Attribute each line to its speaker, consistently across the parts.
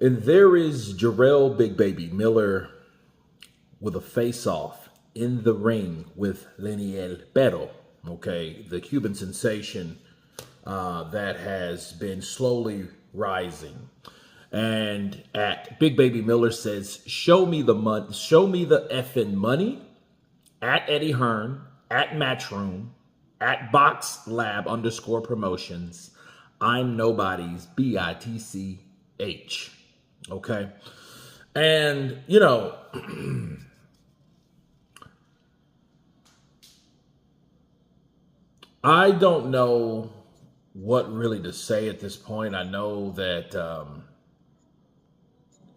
Speaker 1: And there is Jerrell Big Baby Miller with a face-off in the ring with Lenier, okay, the Cuban sensation that has been slowly rising. And at Big Baby Miller says, show me the effing money at Eddie Hearn, at Matchroom, at Box Lab _ promotions. I'm nobody's BITCH. Okay. And, you know, I don't know what really to say at this point. I know that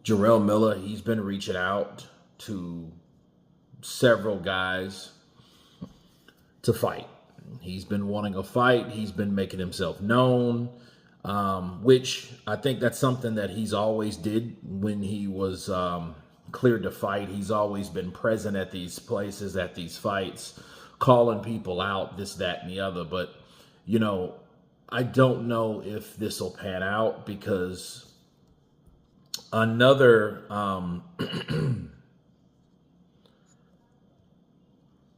Speaker 1: Jerrell Miller, he's been reaching out to several guys to fight. He's been wanting a fight. He's been making himself known, which I think that's something that he's always did when he was cleared to fight. He's always been present at these places, at these fights, calling people out, this, that, and the other. But, you know, I don't know if this will pan out because another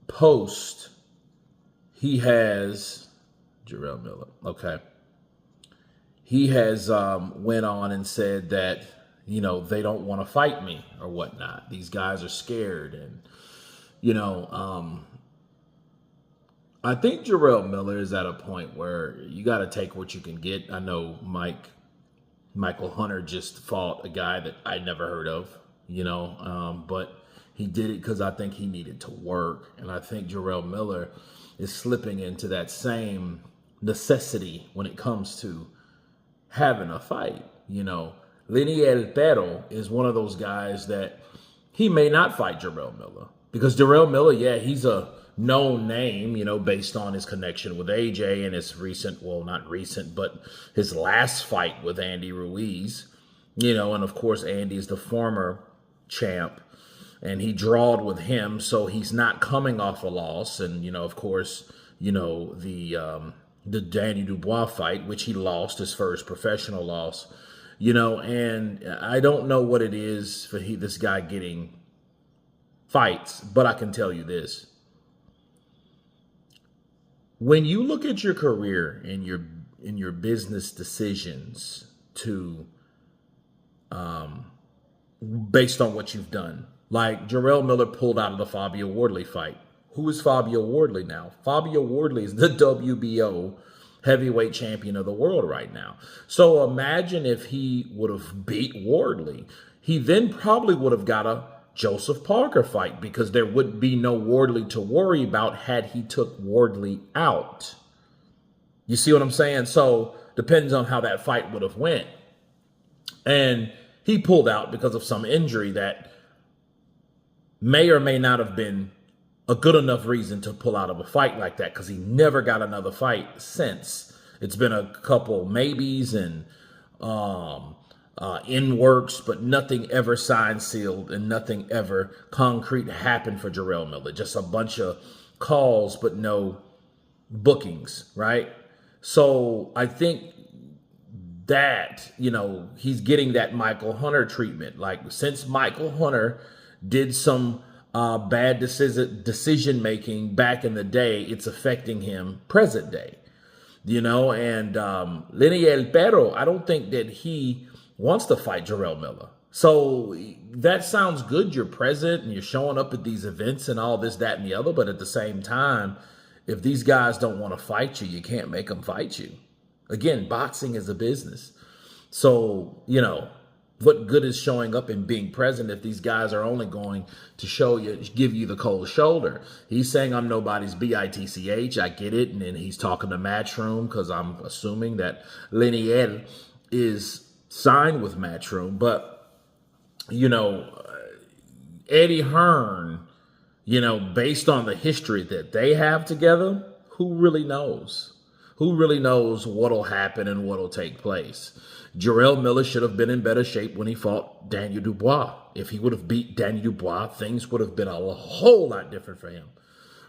Speaker 1: post he has, Jerrell Miller, okay, he has went on and said that, you know, they don't want to fight me or whatnot. These guys are scared. And, you know, I think Jerrell Miller is at a point where you got to take what you can get. I know Michael Hunter just fought a guy that I never heard of, you know, but he did it because I think he needed to work. And I think Jerrell Miller is slipping into that same necessity when it comes to having a fight. You know, Lenier is one of those guys that he may not fight Jerrell Miller because Jerrell Miller, yeah, he's a known name, you know, based on his connection with AJ and his recent, well, not recent, but his last fight with Andy Ruiz, you know, and of course, Andy's the former champ and he drawed with him. So he's not coming off a loss. And, you know, of course, you know, the Danny Dubois fight, which he lost, his first professional loss, you know, and I don't know what it is for this guy getting fights, but I can tell you this. When you look at your career and your business decisions to based on what you've done, like Jerrell Miller pulled out of the Fabio Wardley fight. Who is Fabio Wardley now? Fabio Wardley is the WBO heavyweight champion of the world right now. So imagine if he would have beat Wardley. He then probably would have got a Joseph Parker fight because there would be no Wardley to worry about had he took Wardley out. You see what I'm saying? So depends on how that fight would have went. And he pulled out because of some injury that may or may not have been a good enough reason to pull out of a fight like that because he never got another fight since. It's been a couple maybes and in works, but nothing ever signed, sealed, and nothing ever concrete happened for Jerrell Miller. Just a bunch of calls, but no bookings, right? So I think that, you know, he's getting that Michael Hunter treatment. Like since Michael Hunter did some bad decision making back in the day, it's affecting him present day, you know. And Lenier, I don't think that he wants to fight Jerrell Miller. So that sounds good. You're present and you're showing up at these events and all this, that, and the other. But at the same time, if these guys don't want to fight you, you can't make them fight you. Again, boxing is a business. So, you know, what good is showing up and being present if these guys are only going to give you the cold shoulder? He's saying I'm nobody's BITCH. I get it. And then he's talking to Matchroom because I'm assuming that Lenier is signed with Matchroom. But, you know, Eddie Hearn, you know, based on the history that they have together, who really knows? Who really knows what'll happen and what'll take place? Jerrell Miller should have been in better shape when he fought Daniel Dubois. If he would have beat Daniel Dubois, things would have been a whole lot different for him.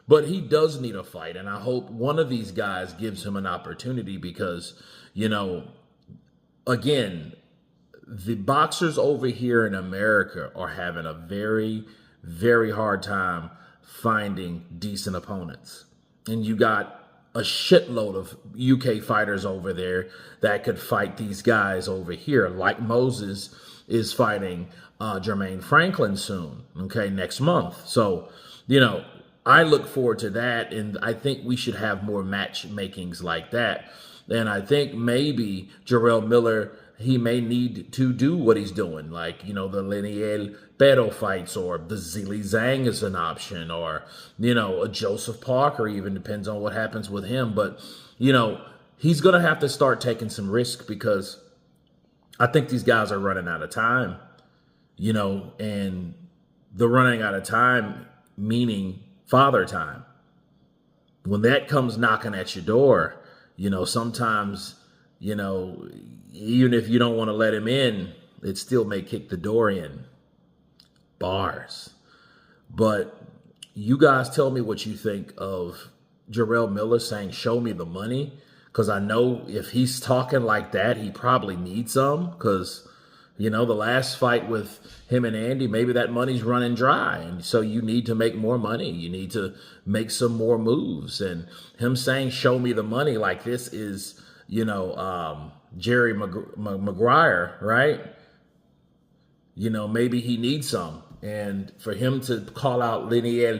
Speaker 1: But he does need a fight, and I hope one of these guys gives him an opportunity because, you know, again, the boxers over here in America are having a very, very hard time finding decent opponents. And you got a shitload of UK fighters over there that could fight these guys over here. Like Moses is fighting Jermaine Franklin soon, okay, next month. So, I look forward to that, and I think we should have more matchmakings like that. And I think maybe Jerrell Miller, he may need to do what he's doing, like, the Lenier fights, or the Zili Zhang is an option, or, a Joseph Parker, even depends on what happens with him. But, he's going to have to start taking some risk, because I think these guys are running out of time, and the running out of time meaning father time. When that comes knocking at your door, sometimes, even if you don't want to let him in, it still may kick the door in. Bars. But you guys tell me what you think of Jerrell Miller saying, show me the money. Because I know if he's talking like that, he probably needs some. Because, the last fight with him and Andy, maybe that money's running dry. And so you need to make more money. You need to make some more moves. And him saying, show me the money, like this is, Jerry Maguire, right? Maybe he needs some. And for him to call out Lenier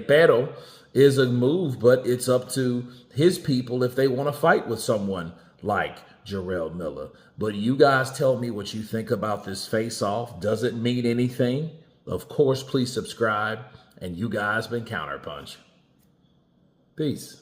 Speaker 1: is a move, but it's up to his people if they want to fight with someone like Jerrell Miller. But you guys tell me what you think about this face-off. Does it mean anything? Of course, please subscribe. And you guys been Counterpunch. Peace.